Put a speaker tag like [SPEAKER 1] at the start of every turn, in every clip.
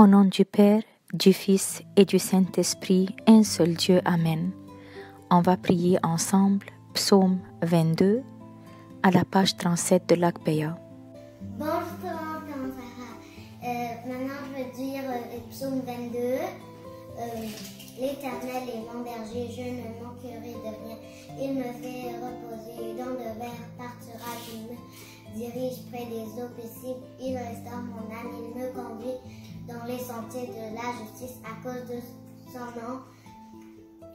[SPEAKER 1] Au nom du Père, du Fils et du Saint-Esprit, un seul Dieu. Amen. On va prier ensemble, psaume 22, à la page 37 de l'Agpeya.
[SPEAKER 2] Bonjour comment ça va? Maintenant je vais dire psaume 22. L'Éternel est mon berger, je ne manquerai de rien. Il me fait reposer dans de verts pâturages, il me dirige près des eaux paisibles, il restaure mon âme, il me conduit dans les sentiers de la justice à cause de son nom.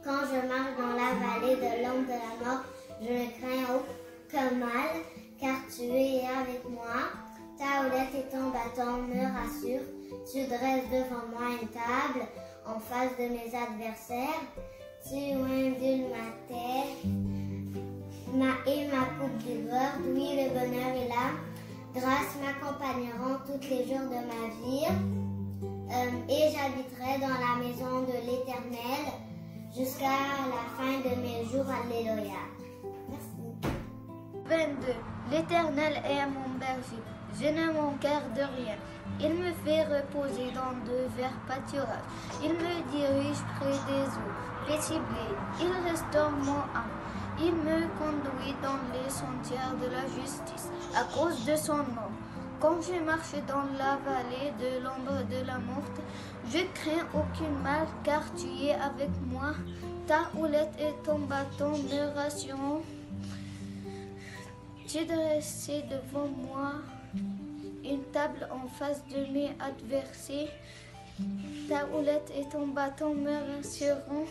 [SPEAKER 2] Quand je marche dans la vallée de l'ombre de la mort, je ne crains aucun mal, car tu es avec moi. Ta houlette et ton bâton me rassurent. Tu dresses devant moi une table en face de mes adversaires. Tu induis ma tête et ma coupe déborde. Oui, le bonheur est là. Grâce m'accompagneront tous les jours de ma vie. Et j'habiterai dans la maison de l'Éternel jusqu'à la fin de mes jours. Alléluia. Merci.
[SPEAKER 3] 22. L'Éternel est mon berger, je ne manquerai de rien. Il me fait reposer dans de verts pâturages. Il me dirige près des eaux paisibles. Il restaure mon âme. Il me conduit dans les sentiers de la justice à cause de son nom. Quand je marche dans la vallée de l'ombre de la mort, je crains aucun mal car tu es avec moi. Ta houlette et ton bâton me rassurent. Tu dressais devant moi une table en face de mes adversaires. Ta houlette et ton bâton me rassureront.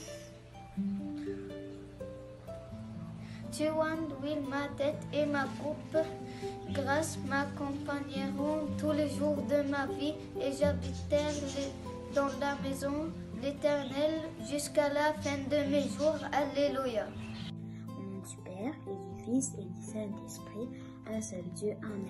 [SPEAKER 3] Tu enduis ma tête et ma coupe. Grâce m'accompagneront tous les jours de ma vie et j'habiterai dans la maison de l'Éternel jusqu'à la fin de mes jours. Alléluia.
[SPEAKER 4] Au nom du Père et du Fils et du Saint-Esprit, un seul Dieu. Amen.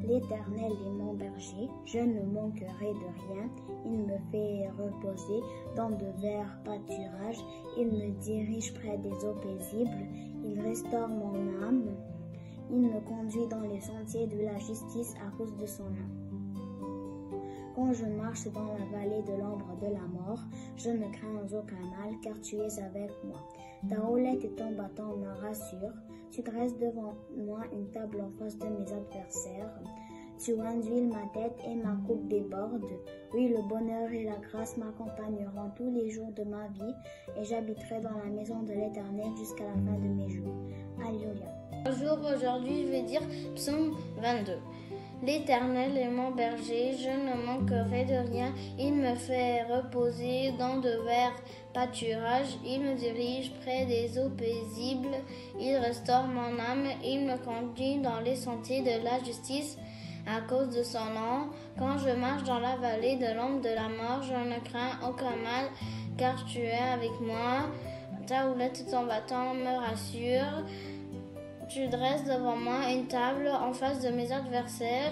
[SPEAKER 4] L'Éternel est mon berger, je ne manquerai de rien. Il me fait reposer dans de verts pâturages. Il me dirige près des eaux paisibles. Il restaure mon âme. Il me conduit dans les sentiers de la justice à cause de son nom. Quand je marche dans la vallée de l'ombre de la mort, je ne crains aucun mal, car tu es avec moi. Ta houlette et ton bâton me rassurent. Tu dresses devant moi une table en face de mes adversaires. Tu induis ma tête et ma coupe déborde. Oui, le bonheur et la grâce m'accompagneront tous les jours de ma vie, et j'habiterai dans la maison de l'Éternel jusqu'à la fin de mes jours. Alléluia.
[SPEAKER 3] Bonjour, aujourd'hui je vais dire psaume 22. L'Éternel est mon berger, je ne manquerai de rien. Il me fait reposer dans de verts pâturages. Il me dirige près des eaux paisibles. Il restaure mon âme. Il me conduit dans les sentiers de la justice à cause de son nom. Quand je marche dans la vallée de l'ombre de la mort, je ne crains aucun mal, car tu es avec moi. Ta houlette et ton bâton me rassurent. Tu dresses devant moi une table en face de mes adversaires.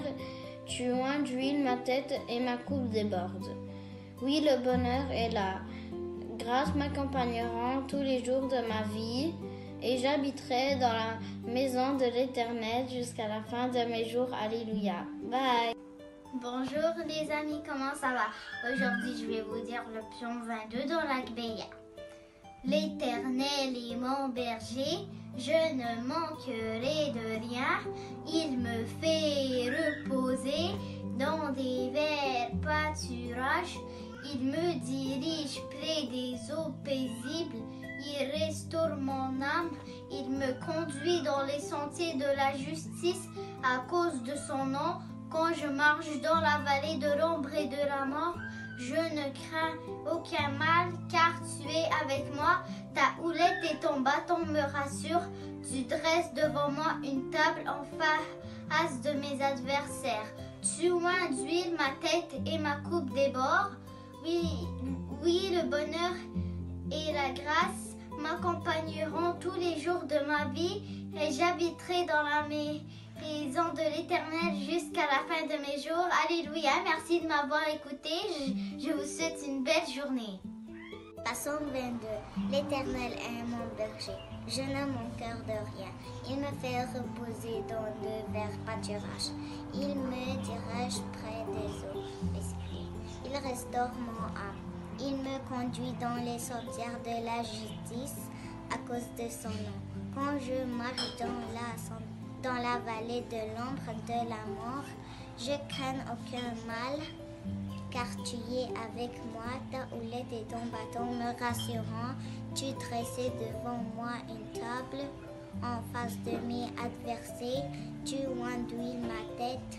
[SPEAKER 3] Tu induis ma tête et ma coupe déborde. Oui, le bonheur est là. Grâce m'accompagneront tous les jours de ma vie et j'habiterai dans la maison de l'Éternel jusqu'à la fin de mes jours. Alléluia. Bye.
[SPEAKER 2] Bonjour les amis, comment ça va? Aujourd'hui je vais vous dire le psaume 22 dans l'Agpeya. L'Éternel est mon berger, je ne manquerai de rien. Il me fait reposer dans des verts pâturages. Il me dirige près des eaux paisibles. Il restaure mon âme. Il me conduit dans les sentiers de la justice à cause de son nom. Quand je marche dans la vallée de l'ombre et de la mort, je ne crains aucun mal, car tu es avec moi. Ta houlette et ton bâton me rassurent. Tu dresses devant moi une table en face de mes adversaires. Tu induis ma tête et ma coupe déborde. Oui, le bonheur et la grâce m'accompagneront tous les jours de ma vie et j'habiterai dans la maison de l'Éternel jusqu'à la fin de mes jours. Alléluia, merci de m'avoir écouté. Je vous souhaite une belle journée. Psaume 22. L'Éternel est mon berger, je ne manquerai de rien. Il me fait reposer dans de verts pâturages. Il me dirige près des eaux paisibles. Il il restaure mon âme. Il me conduit dans les sentiers de la justice à cause de son nom. Quand je marche dans la vallée de l'ombre de la mort, je crains aucun mal, car tu es avec moi, ta houlette et ton bâton me rassurant. Tu dressais devant moi une table en face de mes adversaires. Tu enduis ma tête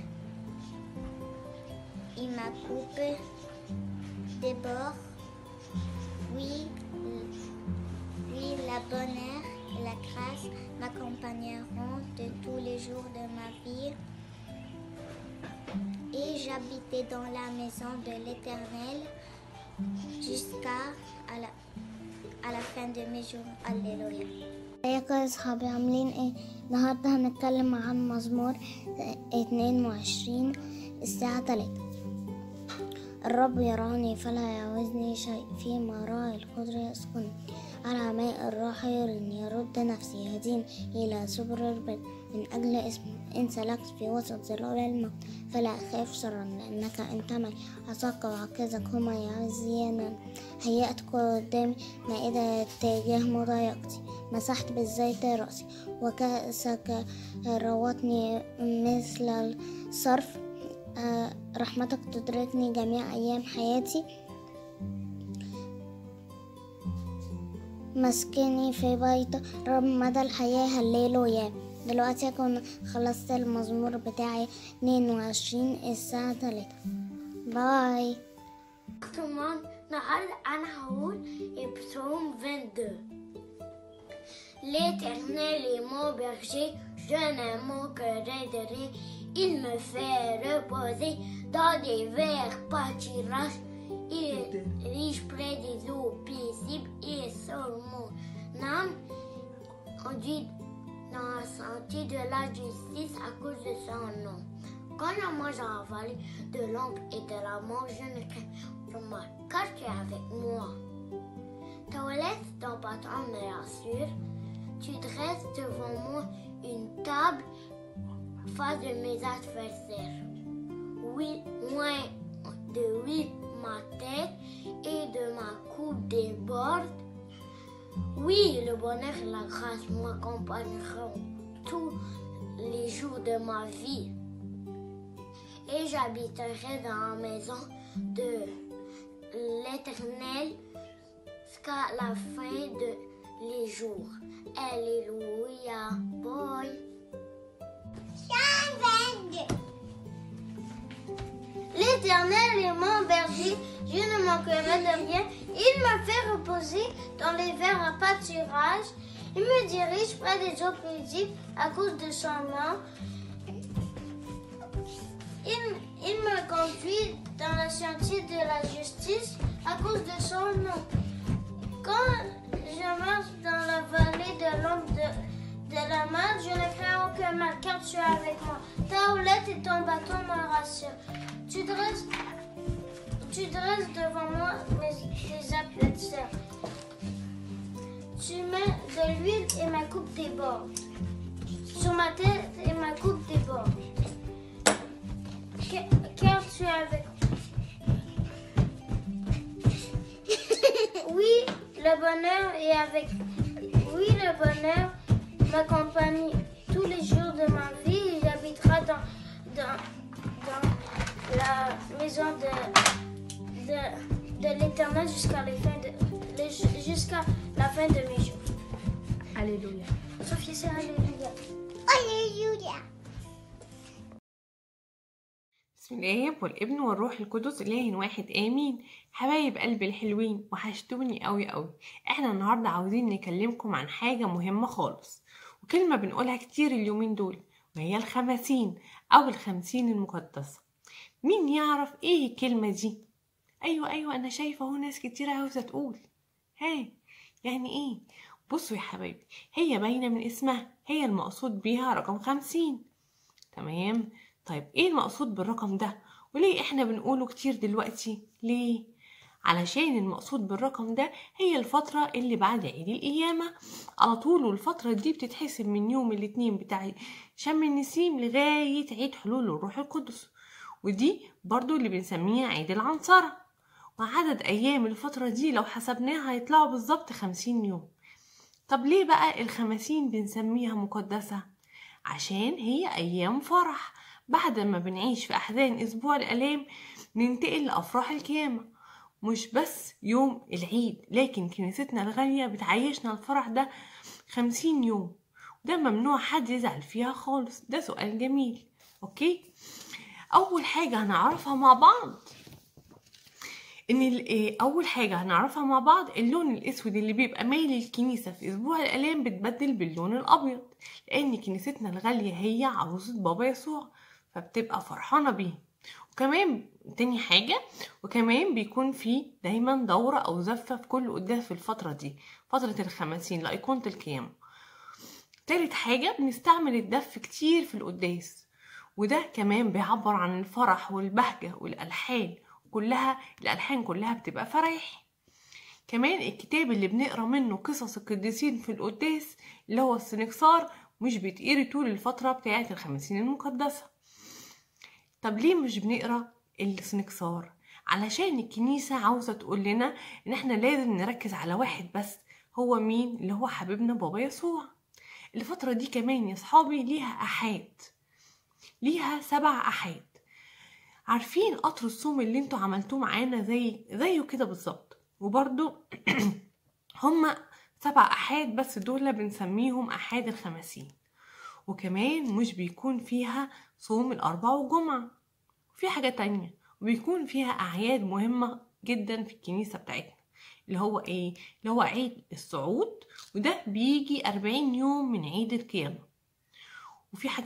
[SPEAKER 2] et ma coupe déborde. Oui, la bonheur et la grâce m'accompagneront de tous les jours de ma vie. Et j'habitais dans la maison de l'Éternel jusqu'à la fin de mes jours. Alléluia.
[SPEAKER 5] ازيكم يا صحابي عاملين ايه؟ النهارده هنتكلم عن مزمور 22 الساعة 3. الرب يراني فلا يعوزني شيء، في مراعي الخضر يسكن، على ماء الراحة يرني، يرد نفسي، يهديني إلى سبل البر من أجل اسمه. إن سلكت في وسط ظلال الموت فلا أخاف شرا، لأنك أنت معي، عصاك وعكازك هما يعزيانني. هيأت قدامي مائدة تجاه مضايقتي، مسحت بالزيت رأسي، وكأسك روتني مثل الصرف. رحمتك تدركني جميع أيام حياتي، مسكني في بيت رب مدى الحياة. هللويا. دلوقتي أكون خلصت المزمور بتاعي 22 الساعة 3. باي.
[SPEAKER 3] Psaume 22. L'Éternel est mon berger, je ne manquerai de rien. Il me fait reposer dans des verts pâturages. Il riche près des eaux paisibles et sur mon âme conduit dans le sentier de la justice à cause de son nom. Quand je marche dans la vallée de l'ombre et de la mort, je ne crains pas mal, car tu es avec moi. Ta houlette, ton bâton me rassure. Tu dresses devant moi une table face de mes adversaires. Oui, loin de lui, ma tête et de ma coupe déborde. Oui, le bonheur et la grâce m'accompagneront tous les jours de ma vie. Et j'habiterai dans la maison de l'Éternel jusqu'à la fin de les jours. Alléluia. Bye. L'Éternel est mon berger, je ne manquerai de rien. Il me fait reposer dans les verts pâturages. Il me dirige près des eaux paisibles à cause de son nom. Il me conduit dans le sentier de la justice à cause de son nom. Quand je marche dans la vallée de l'ombre de la mort, je ne crains aucun mal, car tu es avec moi. Ta houlette et ton bâton me rassurent. Tu dresses devant moi tes adversaires. Tu mets de l'huile et ma coupe déborde. Sur ma tête et ma coupe déborde. Car tu es avec moi. Oui, le bonheur est avec. Oui, le bonheur m'accompagne tous les jours de ma vie. J'habiterai dans la maison de l'Éternel jusqu'à la fin de mes jours.
[SPEAKER 1] Alléluia.
[SPEAKER 3] Sophie, c'est Alléluia.
[SPEAKER 2] Alléluia.
[SPEAKER 6] بسم الله والابن والروح القدس اله واحد امين. حبايب قلبي الحلوين، وحشتوني قوي قوي. احنا النهارده عاوزين نكلمكم عن حاجه مهمه خالص، وكلمه بنقولها كتير اليومين دول، وهي الخمسين او الخمسين المقدسه. مين يعرف ايه الكلمه دي؟ ايوه انا شايفه اهو ناس كتير عاوزه تقول. يعني ايه؟ بصوا يا حبايبي، هي باينه من اسمها، هي المقصود بيها رقم 50. تمام. طيب ايه المقصود بالرقم ده؟ وليه احنا بنقوله كتير دلوقتي؟ ليه؟ علشان المقصود بالرقم ده هي الفترة اللي بعد عيد القيامة على طول، والفترة دي بتتحسب من يوم الاثنين بتاع شم النسيم لغاية عيد حلول الروح القدس، ودي برضو اللي بنسميها عيد العنصرة. وعدد أيام الفترة دي لو حسبناها هيطلعوا بالظبط 50 يوم. طب ليه بقى ال50 بنسميها مقدسة؟ عشان هي أيام فرح. بعد ما بنعيش في أحزان أسبوع الآلام ننتقل لأفراح القيامة. مش بس يوم العيد، لكن كنيستنا الغالية بتعيشنا الفرح ده 50 يوم، وده ممنوع حد يزعل فيها خالص. ده سؤال جميل. أوكي، أول حاجة هنعرفها مع بعض اللون الأسود اللي بيبقى مايل الكنيسة في أسبوع الآلام بتبدل باللون الأبيض، لأن كنيستنا الغالية هي عروسة بابا يسوع، فبتبقى فرحانة بيه. وكمان تاني حاجة، وكمان بيكون في دايما دورة أو زفة في كل قداس في الفترة دي، فترة ال50 لأيقونة القيامة. تالت حاجة، بنستعمل الدف كتير في القداس، وده كمان بيعبر عن الفرح والبهجة والألحان الألحان كلها بتبقى فرح. كمان الكتاب اللي بنقرأ منه قصص القديسين في القداس اللي هو السنكسار مش بيتقري طول الفترة بتاعة ال50 المقدسة. طب ليه مش بنقرأ السنكسار؟ علشان الكنيسة عاوزة تقول لنا ان احنا لازم نركز على واحد بس، هو مين؟ اللي هو حبيبنا بابا يسوع. الفترة دي كمان يا صحابي ليها 7 أحاد. عارفين قطر الصوم اللي انتوا عملتوه معانا زيه كده بالظبط، وبرضو هما 7 أحاد، بس دول بنسميهم أحاد ال50. وكمان مش بيكون فيها صوم الأربع والجمعة، وفي حاجة تانية، وبيكون فيها أعياد مهمة جدا في الكنيسة بتاعتنا، اللي هو ايه؟ اللي هو عيد الصعود، وده بيجي 40 يوم من عيد القيامة.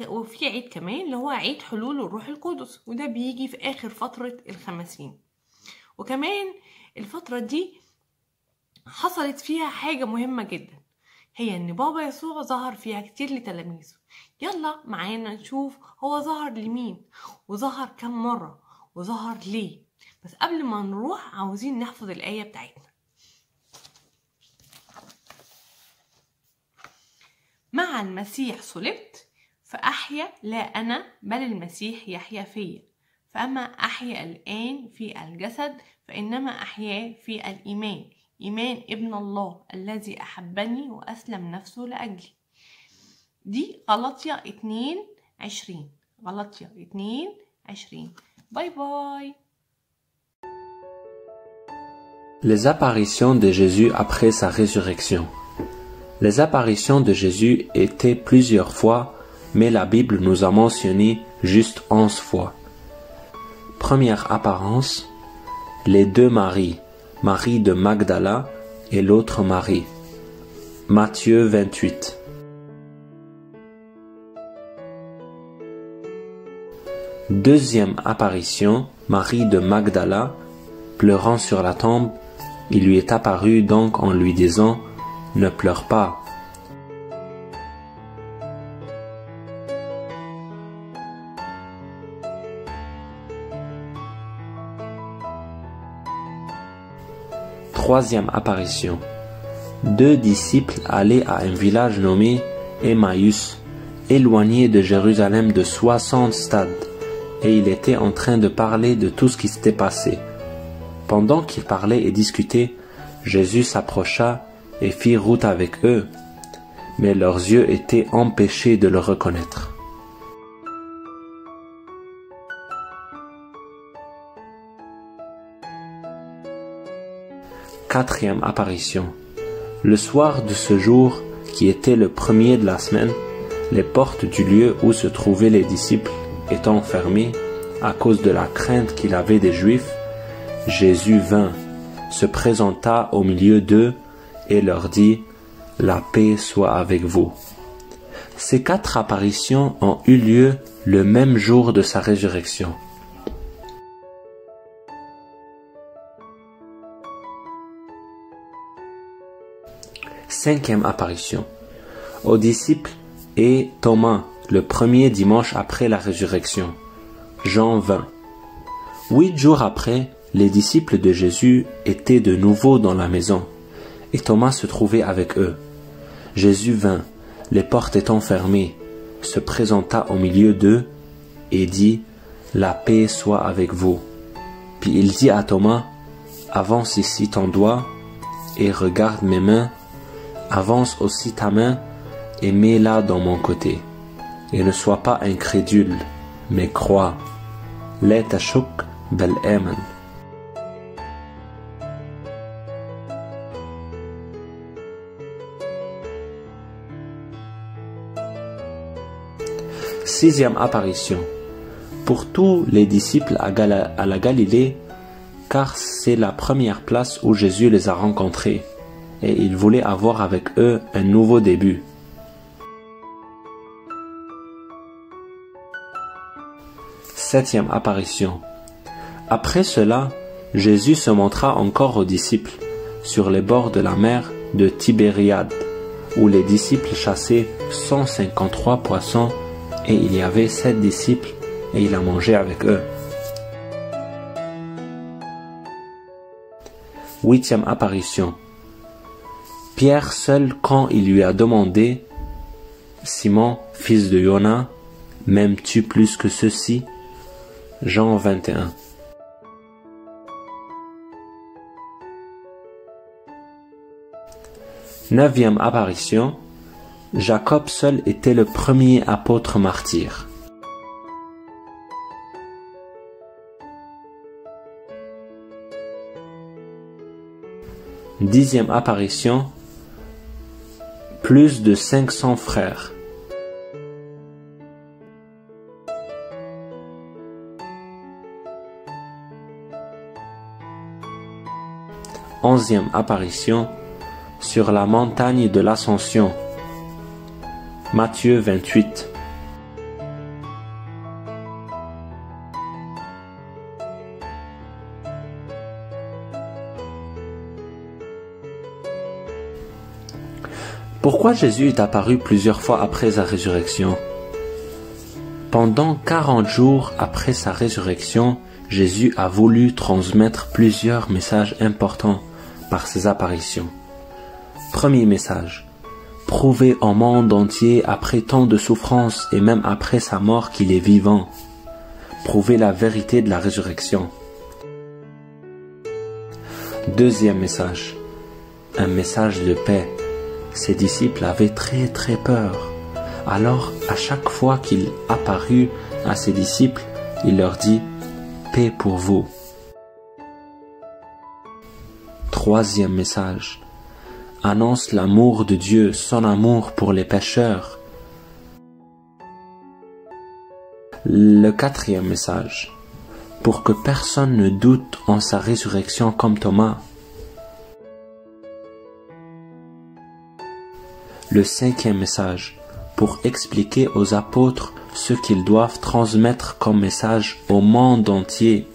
[SPEAKER 6] وفي عيد كمان اللي هو عيد حلول الروح القدس، وده بيجي في آخر فترة ال50. وكمان الفترة دي حصلت فيها حاجة مهمة جدا، هي ان بابا يسوع ظهر فيها كتير لتلاميذه. يلا معانا نشوف هو ظهر لمين، وظهر كم مرة، وظهر ليه. بس قبل ما نروح عاوزين نحفظ الآية بتاعتنا. مع المسيح صلبت فأحيا لا أنا بل المسيح يحيا فيا، فأما أحيا الآن في الجسد فإنما أحيا في الإيمان، إيمان ابن الله الذي أحبني وأسلم نفسه لأجلي. دي غلطية 22. غلطية 22. باي باي.
[SPEAKER 7] Les apparitions de Jésus après sa résurrection. Les apparitions de Jésus étaient plusieurs fois, mais la Bible nous a mentionné juste 11 fois. Première apparence, les 2 Maries, Marie de Magdala et l'autre Marie. Matthieu 28. Deuxième apparition, Marie de Magdala, pleurant sur la tombe, il lui est apparu donc en lui disant « Ne pleure pas ». Troisième apparition. 2 disciples allaient à un village nommé Emmaüs, éloigné de Jérusalem de 60 stades, et il était en train de parler de tout ce qui s'était passé. Pendant qu'ils parlaient et discutaient, Jésus s'approcha et fit route avec eux, mais leurs yeux étaient empêchés de le reconnaître. Quatrième apparition. Le soir de ce jour, qui était le premier de la semaine, les portes du lieu où se trouvaient les disciples étant fermées à cause de la crainte qu'il avait des Juifs, Jésus vint, se présenta au milieu d'eux et leur dit « La paix soit avec vous ». Ces 4 apparitions ont eu lieu le même jour de sa résurrection. Cinquième apparition. Aux disciples et Thomas, le premier dimanche après la résurrection. Jean 20. 8 jours après, les disciples de Jésus étaient de nouveau dans la maison, et Thomas se trouvait avec eux. Jésus vint, les portes étant fermées, se présenta au milieu d'eux et dit « La paix soit avec vous ». Puis il dit à Thomas « avance ici ton doigt et regarde mes mains, avance aussi ta main et mets-la dans mon côté. Et ne sois pas incrédule, mais crois. La tashuk bel aman. Sixième apparition. Pour tous les disciples à la Galilée, car c'est la première place où Jésus les a rencontrés, et il voulait avoir avec eux un nouveau début. Septième apparition. Après cela, Jésus se montra encore aux disciples, sur les bords de la mer de Tibériade, où les disciples chassaient 153 poissons, et il y avait 7 disciples, et il a mangé avec eux. Huitième apparition. Pierre seul, quand il lui a demandé, « Simon, fils de Jonas, m'aimes-tu plus que ceux-ci » Jean 21. Neuvième apparition. Jacob seul était le premier apôtre martyr. Dixième apparition. Plus de 500 frères. Onzième apparition. Sur la montagne de l'Ascension. Matthieu 28. Pourquoi Jésus est apparu plusieurs fois après sa résurrection? Pendant 40 jours après sa résurrection, Jésus a voulu transmettre plusieurs messages importants par ses apparitions. Premier message. Prouver au monde entier après tant de souffrances et même après sa mort qu'il est vivant. Prouver la vérité de la résurrection. Deuxième message. Un message de paix. Ses disciples avaient très peur. Alors, à chaque fois qu'il apparut à ses disciples, il leur dit « Paix pour vous ». Troisième message. Annonce l'amour de Dieu, son amour pour les pécheurs. Le quatrième message. Pour que personne ne doute en sa résurrection comme Thomas. Le cinquième message. Pour expliquer aux apôtres ce qu'ils doivent transmettre comme message au monde entier.